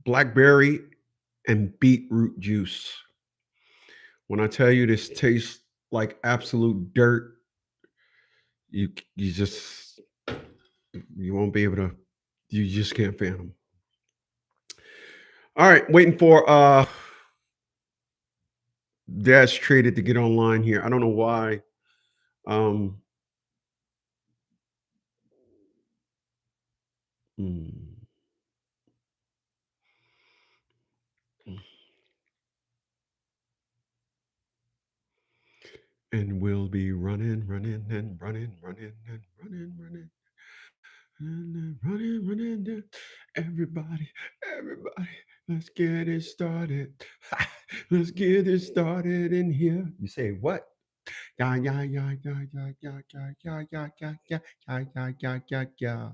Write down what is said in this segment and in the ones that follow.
blackberry and beetroot juice. When I tell you this tastes like absolute dirt, you just you won't be able to. You just can't fathom. All right, waiting for Dash Traded to get online here. I don't know why. Um, hmm. And we'll be running, running, and running, running, and running, running, and running, running. Everybody, everybody, let's get it started. Let's get it started in here. You say what? Yeah, yeah, yeah, yeah, yeah, yeah, yeah, yeah, yeah, yeah, yeah, yeah, yeah, yeah, yeah, yeah.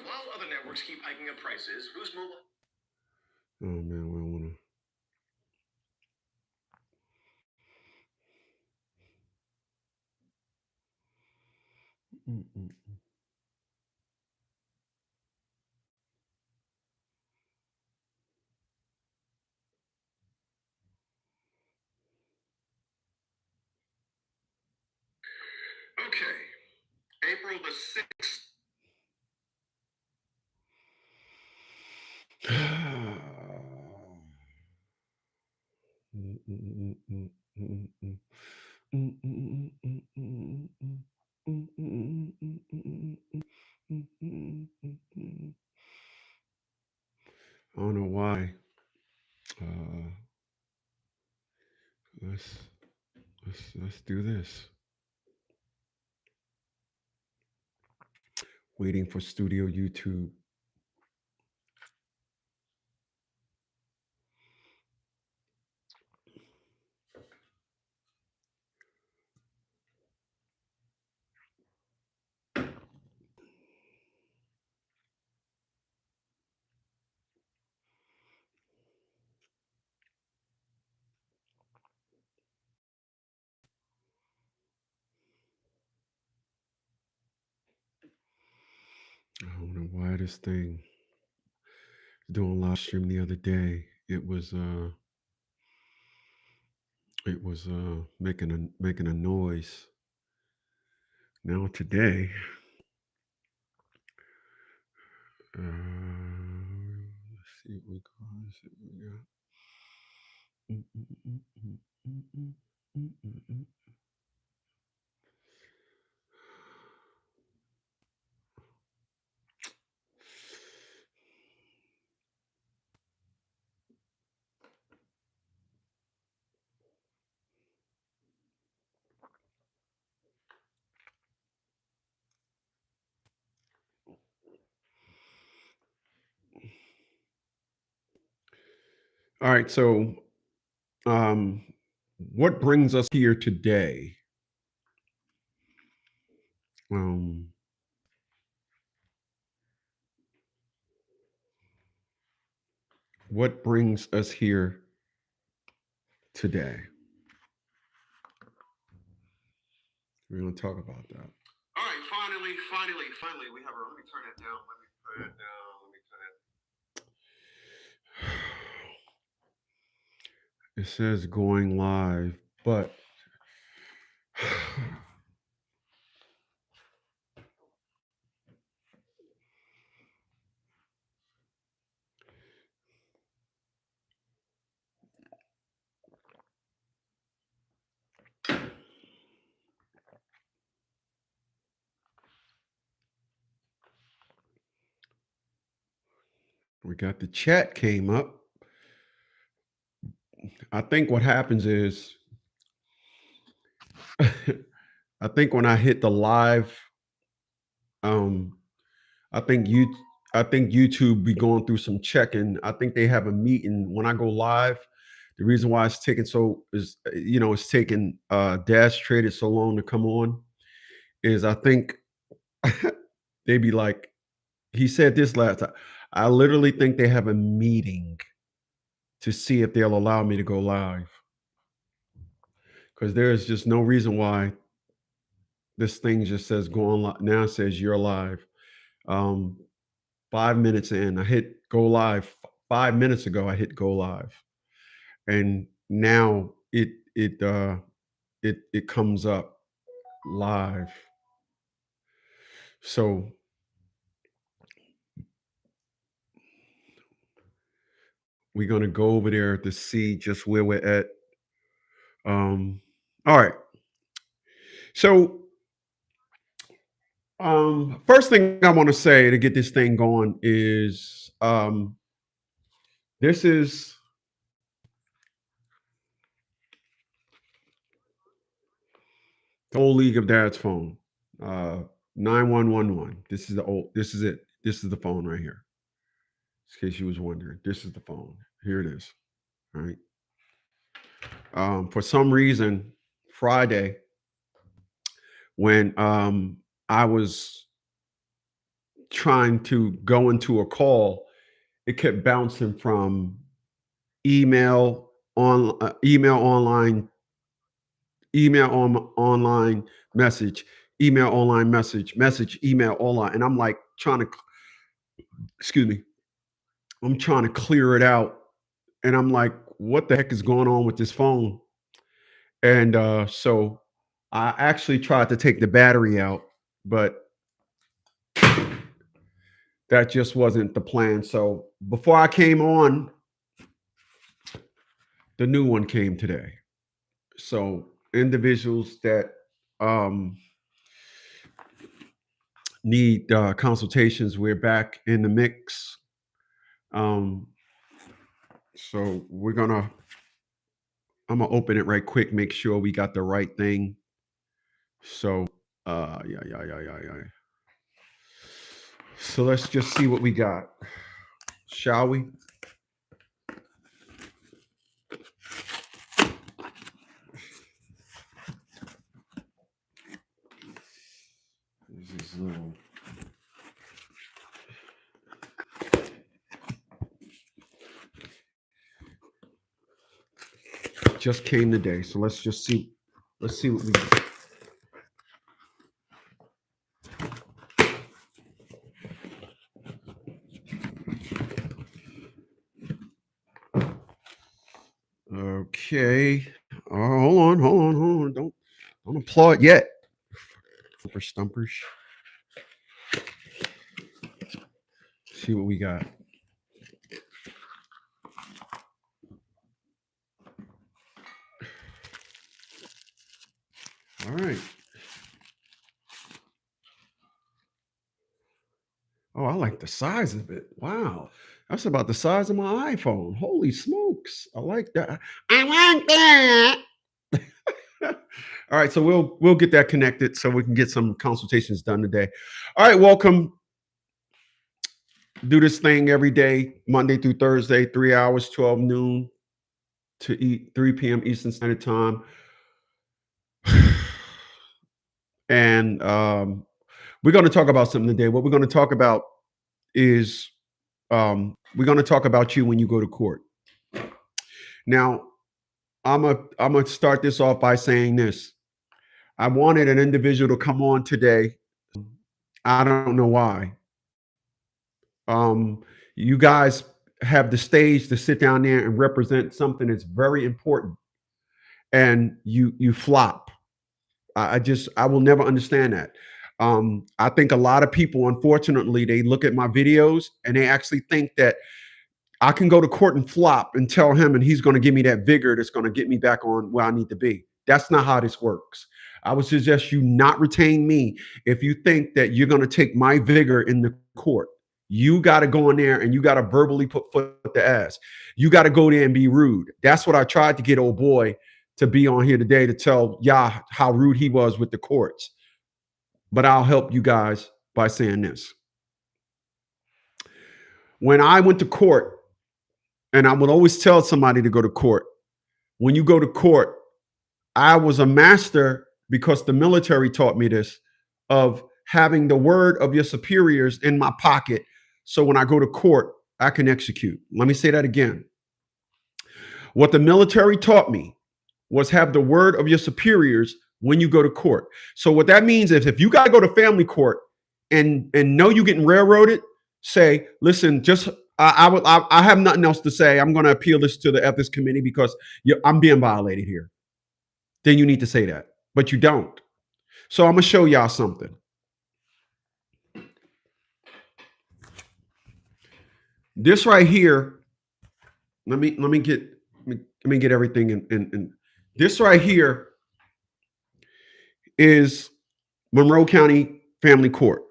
While other networks keep hiking up prices, Boost Mobile. Oh man, we don't want to. Okay, April the 6th. I don't know why. Uh, let's let's do this. Waiting for Studio YouTube. I don't know why this thing doing live stream the other day. It was making a noise. Now today, let's see what we got. Let's see what we got. Mm, mm, mm, mm, mm, mm, mm, mm, mm. All right, so um, what brings us here today? Um, what brings us here today? We're going to talk about that. All right, finally, we have our. Let me turn it down. Let me turn it down. Let me turn it. It says going live, but we got the chat came up. I think what happens is, I think when I hit the live, um, I think you, I think YouTube be going through some checking. I think they have a meeting when I go live. The reason why it's taking so is it's taking Dash Traded so long to come on is I think they be like he said this last time. I literally think they have a meeting to see if they'll allow me to go live because there is just no reason why. This thing just says go on live. Now it says you're live. Um, 5 minutes in, I hit go live. 5 minutes ago, I hit go live, and now it comes up live. So we're gonna go over there to see just where we're at. All right. So first thing I want to say to get this thing going is this is the old League of Dad's phone. 9111. This is the old, this is it. This is the phone right here. In case you was wondering. This is the phone. Here it is. All right. For some reason, Friday, when I was trying to go into a call, it kept bouncing from email on email online, email on online message, email online message, message, email online. And I'm like trying to, excuse me, I'm trying to clear it out. And I'm like, what the heck is going on with this phone? And so I actually tried to take the battery out, but that just wasn't the plan. So before I came on, the new one came today. So individuals that um, need consultations, we're back in the mix. Um, so I'm gonna open it right quick, make sure we got the right thing. So yeah. So let's just see what we got, shall we? This is little. Just came today, so let's just see. Let's see what we got. Okay. Hold on. Don't applaud yet. Stumpers. See what we got. All right. Oh, I like the size of it. Wow. That's about the size of my iPhone. Holy smokes. I like that. I like that. All right, so we'll get that connected so we can get some consultations done today. All right, welcome. Do this thing every day, Monday through Thursday, 3 hours, 12 noon to 3 p.m. Eastern Standard Time. And we're going to talk about something today. What we're going to talk about is we're going to talk about you when you go to court. Now, I'm gonna start this off by saying this. I wanted an individual to come on today. I don't know why. You guys have the stage to sit down there and represent something that's very important, and you flop. I will never understand that. I think a lot of people, unfortunately, they look at my videos and they actually think that I can go to court and flop and tell him, and he's going to give me that vigor that's going to get me back on where I need to be. That's not how this works. I would suggest you not retain me if you think that you're going to take my vigor in the court. You got to go in there and you got to verbally put foot to ass. You got to go there and be rude. That's what I tried to get old boy to be on here today to tell y'all how rude he was with the courts. But I'll help you guys by saying this. When I went to court, and I would always tell somebody to go to court, when you go to court, I was a master, because the military taught me this, of having the word of your superiors in my pocket. So when I go to court, I can execute. Let me say that again. What the military taught me was have the word of your superiors when you go to court. So what that means is if you got to go to family court and know you're getting railroaded, say, listen, just I have nothing else to say. I'm going to appeal this to the ethics committee because I'm being violated here. Then you need to say that, but you don't. So I'm going to show y'all something. This right here, let me get everything in. This right here is Monroe County Family Court.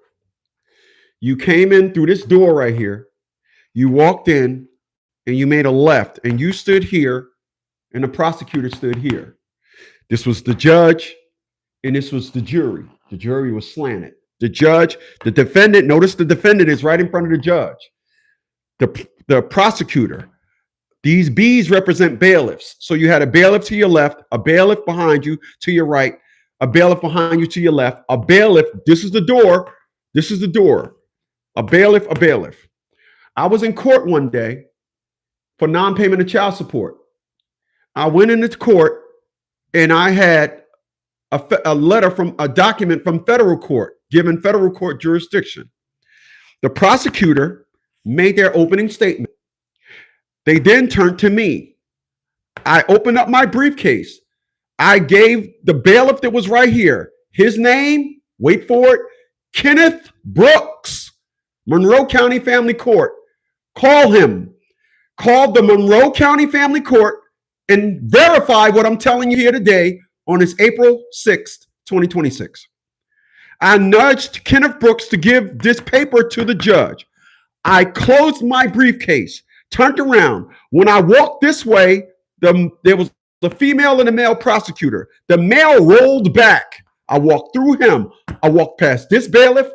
You came in through this door right here. You walked in and you made a left and you stood here and the prosecutor stood here. This was the judge and this was the jury. The jury was slanted. The judge, the defendant, notice the defendant is right in front of the judge. The prosecutor, these B's represent bailiffs. So you had a bailiff to your left, a bailiff behind you to your right, a bailiff behind you to your left, a bailiff. This is the door. This is the door. A bailiff, a bailiff. I was in court one day for non-payment of child support. I went into court and I had a letter from a document from federal court, giving federal court jurisdiction. The prosecutor made their opening statement. They then turned to me. I opened up my briefcase. I gave the bailiff that was right here his name, wait for it, Kenneth Brooks, Monroe County Family Court. Call him. Call the Monroe County Family Court and verify what I'm telling you here today on this April 6th, 2026. I nudged Kenneth Brooks to give this paper to the judge. I closed my briefcase, turned around. When I walked this way, there was a female and a male prosecutor. The male rolled back. I walked through him. I walked past this bailiff.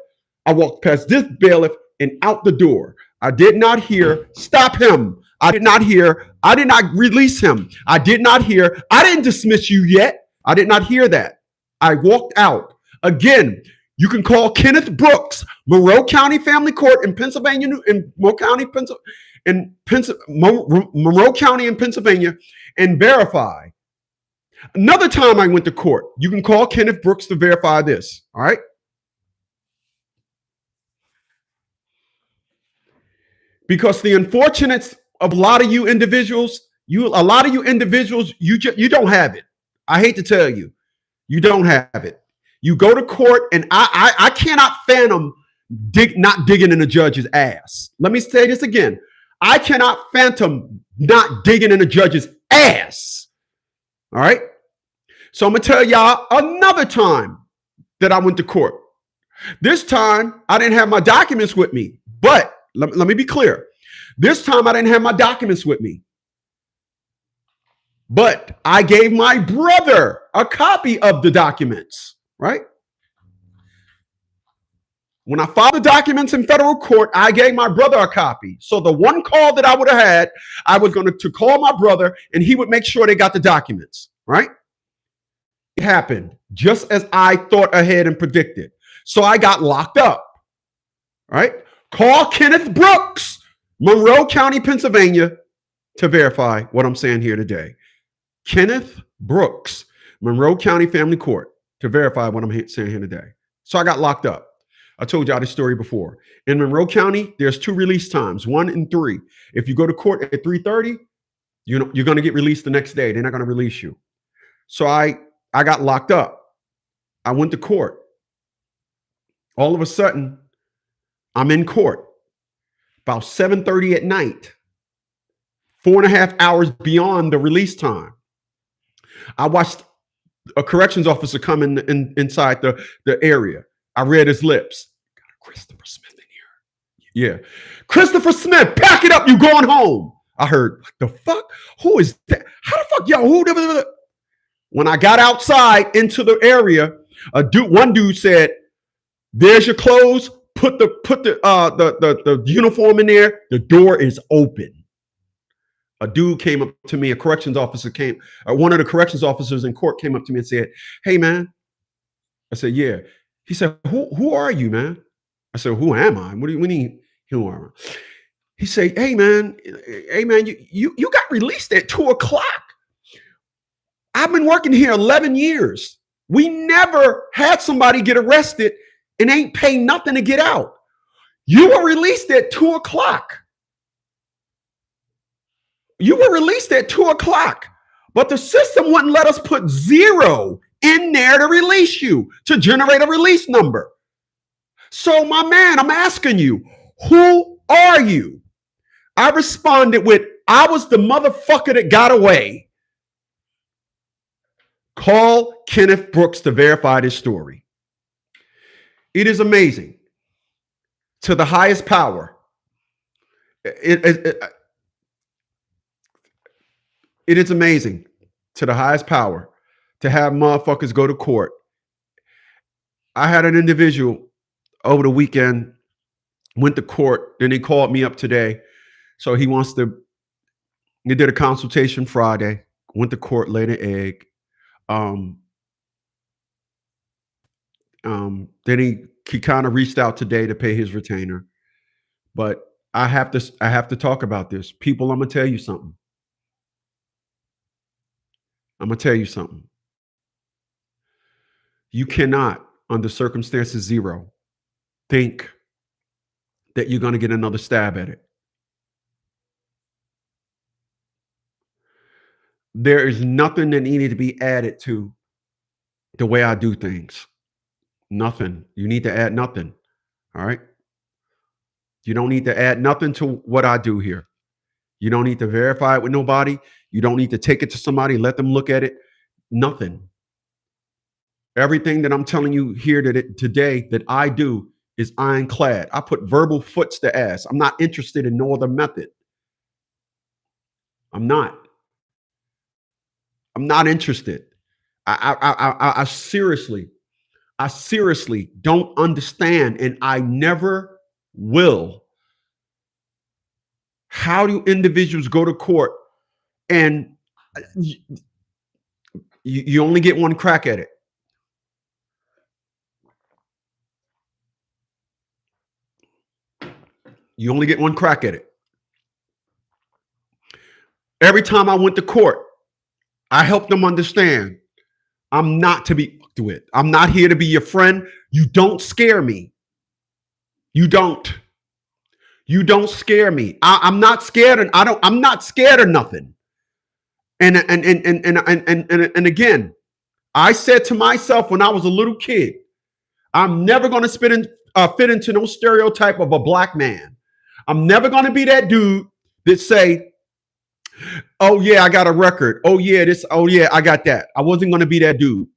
I walked past this bailiff and out the door. I did not hear, stop him. I did not hear, I did not release him. I did not hear, I didn't dismiss you yet. I did not hear that. I walked out. Again, you can call Kenneth Brooks, Monroe County Family Court in Pennsylvania, in Monroe County, Monroe County in Pennsylvania, and verify. Another time I went to court, you can call Kenneth Brooks to verify this. All right. Because the unfortunate of a lot of you individuals, you don't have it. I hate to tell you, you don't have it. You go to court, and I cannot fathom not digging in a judge's ass. Let me say this again. I cannot fathom not digging in a judge's ass. All right. So I'm going to tell y'all another time that I went to court. This time I didn't have my documents with me, but let me be clear. This time I didn't have my documents with me, but I gave my brother a copy of the documents, right? When I filed the documents in federal court, I gave my brother a copy. So the one call that I would have had, I was going to call my brother and he would make sure they got the documents, right? It happened just as I thought ahead and predicted. So I got locked up, right? Call Kenneth Brooks, Monroe County, Pennsylvania, to verify what I'm saying here today. Kenneth Brooks, Monroe County Family Court, to verify what I'm saying here today. So I got locked up. I told y'all this story before. In Monroe County, there's 2 release times, 1 and 3. If you go to court at 3:30, you're going to get released the next day. They're not going to release you. So I got locked up. I went to court. All of a sudden, I'm in court. About 7:30 at night, 4.5 hours beyond the release time. I watched a corrections officer come inside the area. I read his lips. Got a Christopher Smith in here. Yeah. Christopher Smith, pack it up. You going home. I heard, what the fuck? Who is that? How the fuck, yo? Who? When I got outside into the area, one dude said, there's your clothes. Put the uniform in there. The door is open. A dude came up to me, a corrections officer one of the corrections officers in court came up to me and said, hey, man. I said, yeah. He said, who are you, man? I said, who am I? What do you mean, who am I? He said, hey, man, you got released at 2:00. I've been working here 11 years. We never had somebody get arrested and ain't pay nothing to get out. You were released at 2 o'clock. You were released at 2 o'clock, but the system wouldn't let us put 0 in there to release you, to generate a release number. So, my man, I'm asking you, who are you? I responded with, I was the motherfucker that got away. Call Kenneth Brooks to verify this story. It is amazing. To the highest power. It is amazing to the highest power to have motherfuckers go to court. I had an individual over the weekend, went to court, then he called me up today. So he did a consultation Friday, went to court, laid an egg. Then he kind of reached out today to pay his retainer. But I have to talk about this. People, I'm gonna tell you something. You cannot, under circumstances 0, think that you're gonna get another stab at it. There is nothing that needed to be added to the way I do things. Nothing. You need to add nothing. All right. You don't need to add nothing to what I do here. You don't need to verify it with nobody. You don't need to take it to somebody, let them look at it. Nothing. Everything that I'm telling you here today that I do is ironclad. I put verbal foots to ass. I'm not interested in no other method. I'm not interested. I seriously don't understand, and I never will. How do individuals go to court and you only get one crack at it? You only get one crack at it. Every time I went to court, I helped them understand I'm not to be fucked with. I'm not here to be your friend. You don't scare me. You don't scare me. I'm not scared, and I'm not scared of nothing. And again, I said to myself when I was a little kid, I'm never going to fit into no stereotype of a black man. I'm never going to be that dude that say, oh yeah, I got a record. Oh yeah, I got that. I wasn't going to be that dude.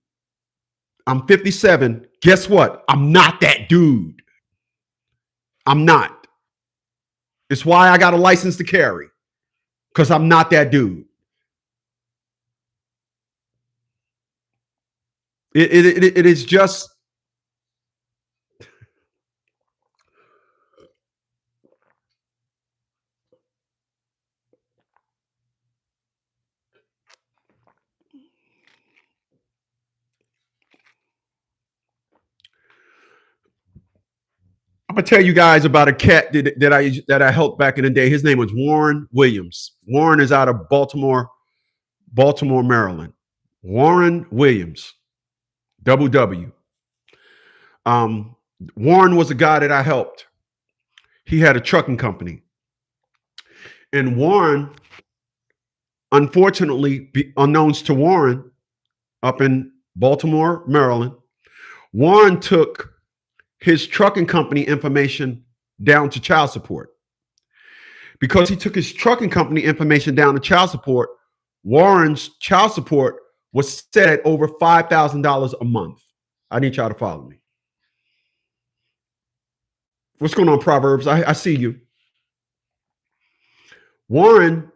I'm 57. Guess what? I'm not that dude. I'm not. It's why I got a license to carry, because I'm not that dude. It is just. I'm gonna tell you guys about a cat that I helped back in the day. His name was Warren Williams. Warren is out of Baltimore, Maryland. Warren Williams, W. Warren was a guy that I helped. He had a trucking company, and Warren, unfortunately, unknowns to Warren, up in Baltimore, Maryland, Warren took his trucking company information down to child support. Because he took his trucking company information down to child support, Warren's child support was set at over $5,000 a month. I need y'all to follow me. What's going on, Proverbs? I see you. Warren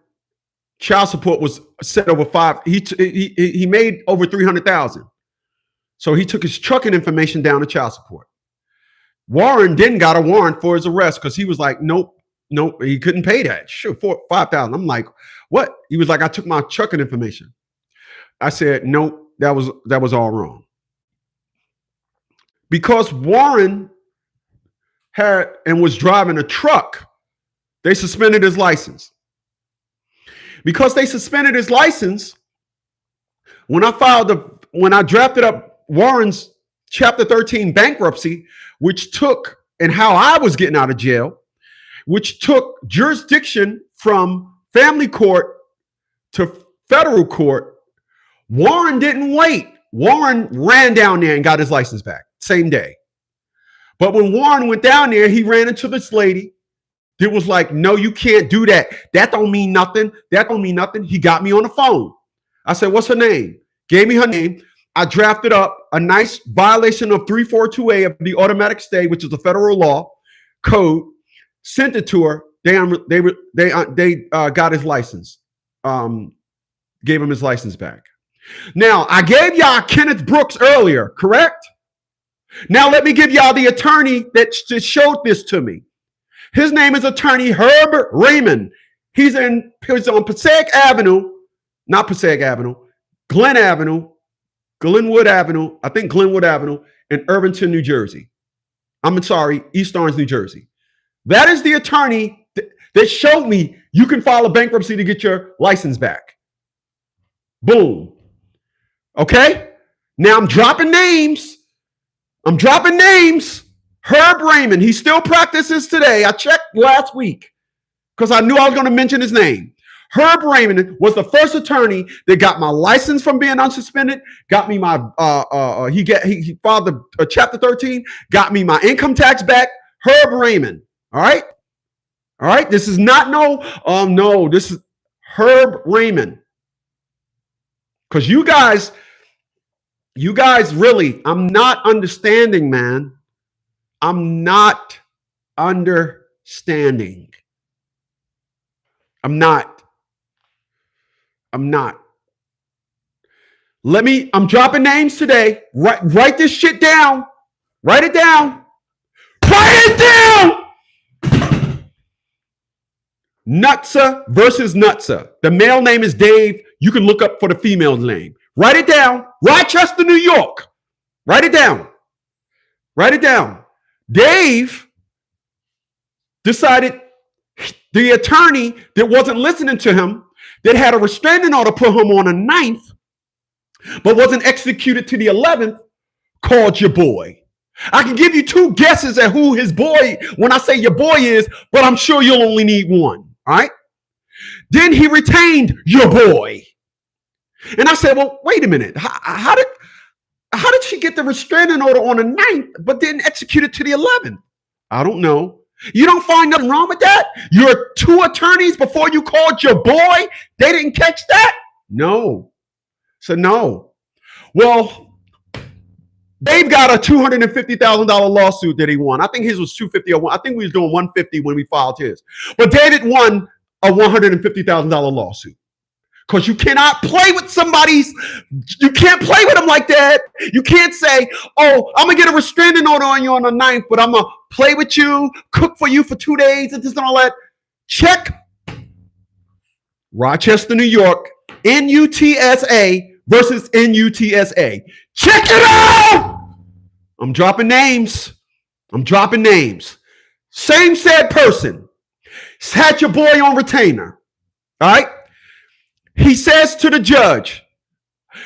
child support was set over five. He made over 300,000. So he took his trucking information down to child support. Warren then got a warrant for his arrest because he was like, nope, he couldn't pay that. Sure, $5,000. I'm like, what? He was like, I took my trucking information. I said, nope, that was all wrong. Because Warren had and was driving a truck, they suspended his license. Because they suspended his license, when I drafted up Warren's Chapter 13 bankruptcy, which took, and how I was getting out of jail, which took jurisdiction from family court to federal court. Warren didn't wait. Warren ran down there and got his license back same day. But when Warren went down there, he ran into this lady. It was like, no, you can't do that. That don't mean nothing. That don't mean nothing. He got me on the phone. I said, what's her name? Gave me her name. I drafted up a nice violation of 342A of the automatic stay, which is a federal law code, sent it to her. They got his license, gave him his license back. Now, I gave y'all Kenneth Brooks earlier, correct? Now, let me give y'all the attorney that showed this to me. His name is Attorney Herb Raymond. He's on Passaic Avenue, not Passaic Avenue, Glenwood Avenue, I think Glenwood Avenue in Irvington, New Jersey. I'm sorry, East Orange, New Jersey. That is the attorney that showed me you can file a bankruptcy to get your license back. Boom. Okay? Now I'm dropping names. Herb Raymond, he still practices today. I checked last week because I knew I was going to mention his name. Herb Raymond was the first attorney that got my license from being unsuspended, got me my he filed the Chapter 13, got me my income tax back. Herb Raymond. All right. This is not this is Herb Raymond. Because you guys really, I'm not understanding, man. I'm not understanding. I'm not. I'm dropping names today. Write this shit down. Write it down. Nutsa versus Nutsa. The male name is Dave. You can look up for the female's name. Write it down. Rochester, New York. Write it down. Dave decided the attorney that wasn't listening to him, that had a restraining order put him on the 9th, but wasn't executed to the 11th, called your boy. I can give you two guesses at who his boy, when I say your boy is, but I'm sure you'll only need one. All right. Then he retained your boy. And I said, well, wait a minute. How did she get the restraining order on the 9th, but didn't execute it to the 11th? I don't know. You don't find nothing wrong with that? Your two attorneys before you called your boy, they didn't catch that? No. So no. Well, Dave got a $250,000 lawsuit that he won. I think his was $250 or I think we was doing $150 when we filed his. But David won a $150,000 lawsuit. Because you cannot play with you can't play with them like that. You can't say, oh, I'm going to get a restraining order on you on the 9th, but I'm going to play with you, cook for you for 2 days, and this and all that. Check Rochester, New York, NUTSA versus NUTSA. Check it out! I'm dropping names. Same said person. Had your boy on retainer. All right? He says to the judge,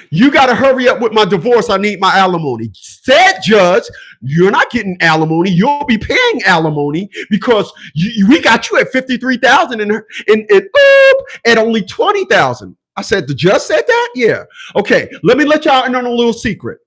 you got to hurry up with my divorce. I need my alimony. Said judge, you're not getting alimony. You'll be paying alimony because we got you at $53,000 and at only $20,000. I said, the judge said that? Yeah. Okay. Let me let y'all in on a little secret.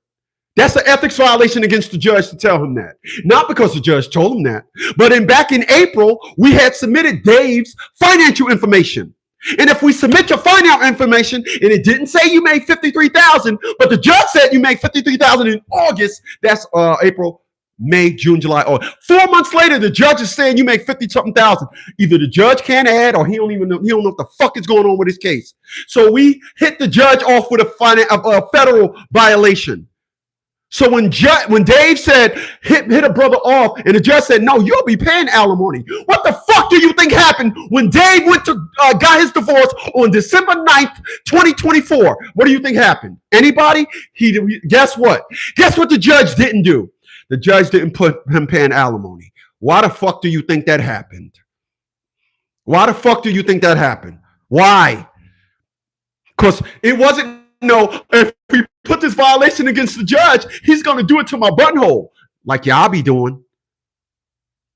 That's an ethics violation against the judge to tell him that. Not because the judge told him that, but back in April, we had submitted Dave's financial information. And if we submit your financial information and it didn't say you made $53,000, but the judge said you made $53,000 in August, that's April, May, June, July, August. 4 months later, the judge is saying you make 50-something thousand. Either the judge can't add or he don't even know. He don't know what the fuck is going on with his case. So we hit the judge off with a federal violation. So when Dave said hit a brother off and the judge said, no, you'll be paying alimony. What the fuck do you think happened when Dave went to got his divorce on December 9th, 2024? What do you think happened? Anybody? Guess what? Guess what the judge didn't do? The judge didn't put him paying alimony. Why the fuck do you think that happened? Why? Because it wasn't if we put this violation against the judge, he's going to do it to my buttonhole, like y'all be doing.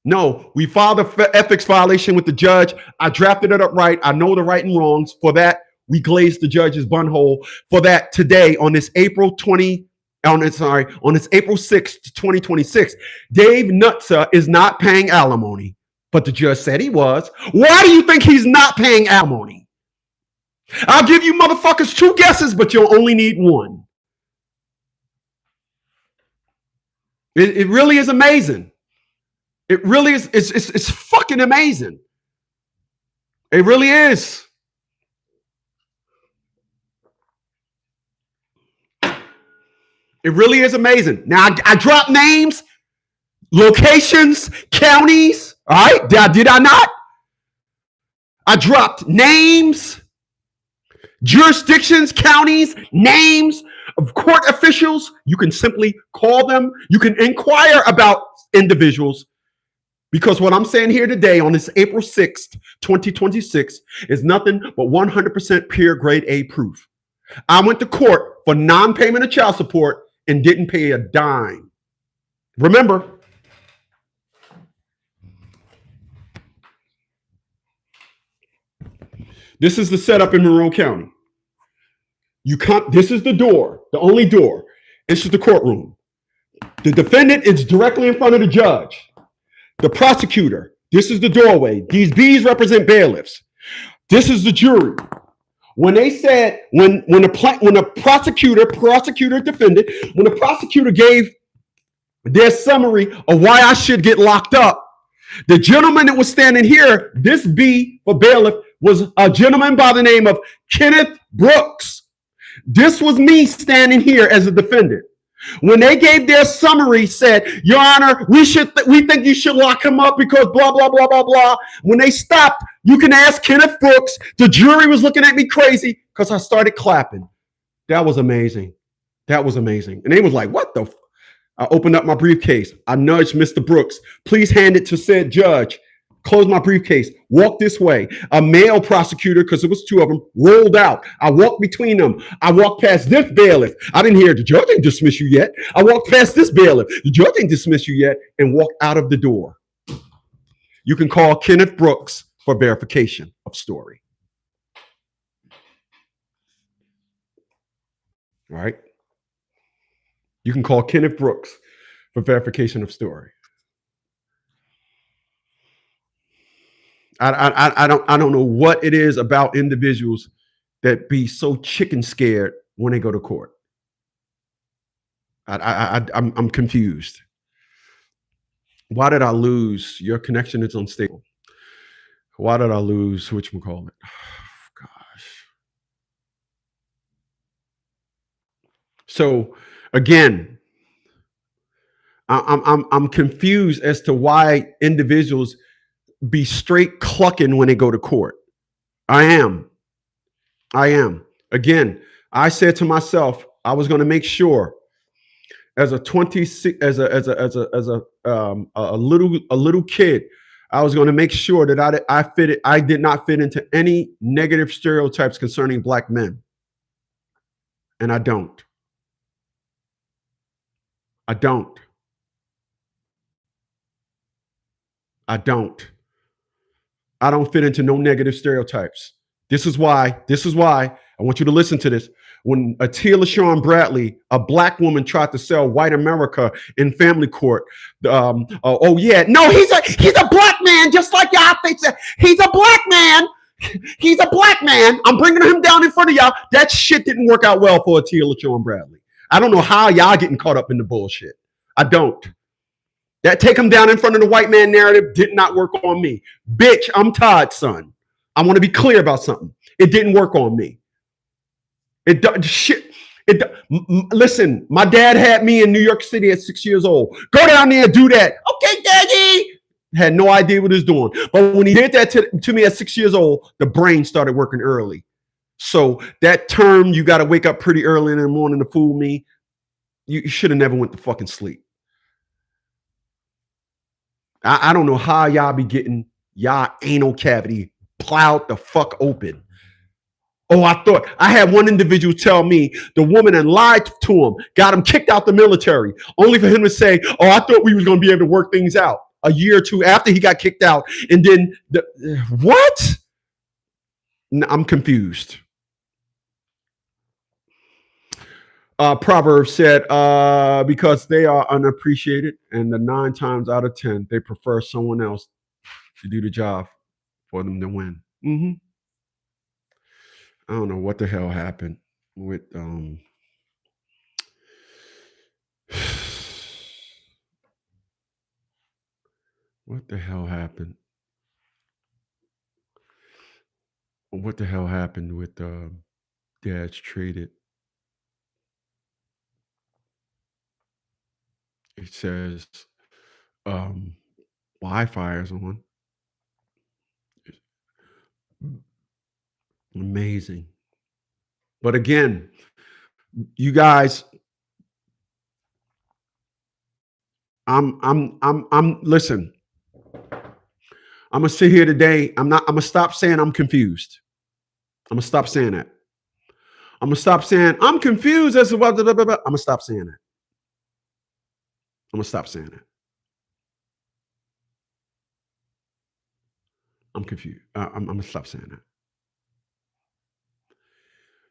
No, we filed an ethics violation with the judge. I drafted it up right. I know the right and wrongs. For that, we glazed the judge's buttonhole. For that, today on this April 6th, 2026, Dave Nutza is not paying alimony, but the judge said he was. Why do you think he's not paying alimony? I'll give you motherfuckers 2 guesses, but you'll only need 1. It really is amazing. It really is. It's fucking amazing. It really is. It really is amazing. Now, I dropped names, locations, counties. All right. Did I not? I dropped names, jurisdictions, counties, names of court officials. You can simply call them. You can inquire about individuals. Because what I'm saying here today on this April 6th, 2026 is nothing but 100% pure grade A proof. I went to court for non-payment of child support and didn't pay a dime. Remember, this is the setup in Monroe County. This is the door, the only door. This is the courtroom. The defendant is directly in front of the judge. The prosecutor, this is the doorway. These B's represent bailiffs. This is the jury. When they said, when the prosecutor gave their summary of why I should get locked up, the gentleman that was standing here, this B for bailiff, was a gentleman by the name of Kenneth Brooks. This was me standing here as a defendant. When they gave their summary, said, Your Honor, we think you should lock him up because blah, blah, blah, blah, blah. When they stopped, you can ask Kenneth Brooks. The jury was looking at me crazy because I started clapping. That was amazing. That was amazing. And they was like, what the f-? I opened up my briefcase. I nudged Mr. Brooks. Please hand it to said judge. Closed my briefcase, walked this way. A male prosecutor, because it was 2 of them, rolled out. I walked between them. I walked past this bailiff. I didn't hear the judge ain't dismiss you yet. I walked past this bailiff. The judge ain't dismiss you yet, and walked out of the door. You can call Kenneth Brooks for verification of story. All right. You can call Kenneth Brooks for verification of story. I don't know what it is about individuals that be so chicken scared when they go to court. I'm confused. Why did I lose? Your connection is unstable. Why did I lose? Whatchamacallit? Oh, gosh. So again, I'm confused as to why individuals be straight clucking when they go to court. I am. Again, I said to myself, I was going to make sure as a 26, as a little kid, I was going to make sure that I did not fit into any negative stereotypes concerning Black men. And I don't. I don't. I don't fit into no negative stereotypes. This is why I want you to listen to this. When Atia LaShawn Bradley, a Black woman, tried to sell white America in family court, oh yeah, no, he's a Black man, just like y'all think. He's a Black man. He's a Black man. I'm bringing him down in front of y'all. That shit didn't work out well for Atia LaShawn Bradley. I don't know how y'all getting caught up in the bullshit. I don't. That take him down in front of the white man narrative did not work on me. Bitch, I'm Todd's son. I want to be clear about something. It didn't work on me. Listen, my dad had me in New York City at 6 years old. Go down there and do that. Okay, daddy. Had no idea what he was doing. But when he did that to me at 6 years old, the brain started working early. So that term, you got to wake up pretty early in the morning to fool me, you should have never went to fucking sleep. I don't know how y'all be getting y'all anal cavity plowed the fuck open. Oh, I thought I had one individual tell me the woman had lied to him, got him kicked out the military, only for him to say, "Oh, I thought we was going to be able to work things out." A year or two after he got kicked out, and then what? I'm confused. Proverbs said, because they are unappreciated, and the 9 times out of 10 they prefer someone else to do the job for them to win. I don't know what the hell happened with what the hell happened? What the hell happened with Dad's traded? It says um Wi-Fi is on. Amazing. But again, you guys, I'm listen, I'm gonna sit here today. I'm gonna stop saying I'm confused. I'm gonna stop saying that. I'm gonna stop saying I'm confused as to what. I'm gonna stop saying that. I'm gonna stop saying that. I'm confused. I'm gonna stop saying that.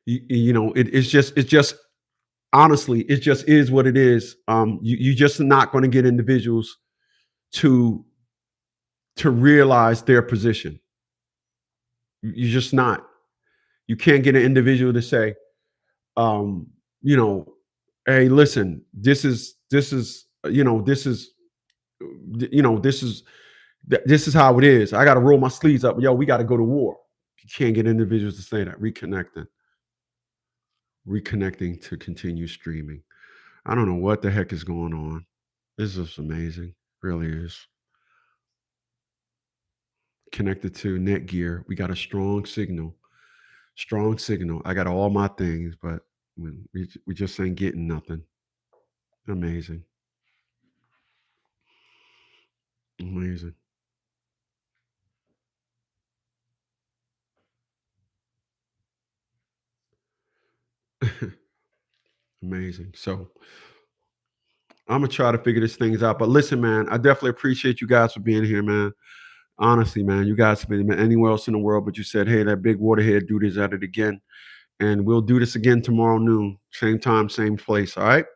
It's just honestly, it just is what it is. You just not going to get individuals to realize their position. You're just not. You can't get an individual to say, um, you know, hey, listen, this is how it is. I got to roll my sleeves up. Yo, we got to go to war. You can't get individuals to say that. Reconnecting to continue streaming. I don't know what the heck is going on. This is amazing. Really is. Connected to Netgear. We got a strong signal. Strong signal. I got all my things, but we just ain't getting nothing. Amazing. Amazing. Amazing. So I'm gonna try to figure these things out. But listen, man, I definitely appreciate you guys for being here, man. Honestly, man, you guys have been anywhere else in the world, but you said, hey, that big waterhead dude is at it again. And we'll do this again tomorrow noon. Same time, same place. All right.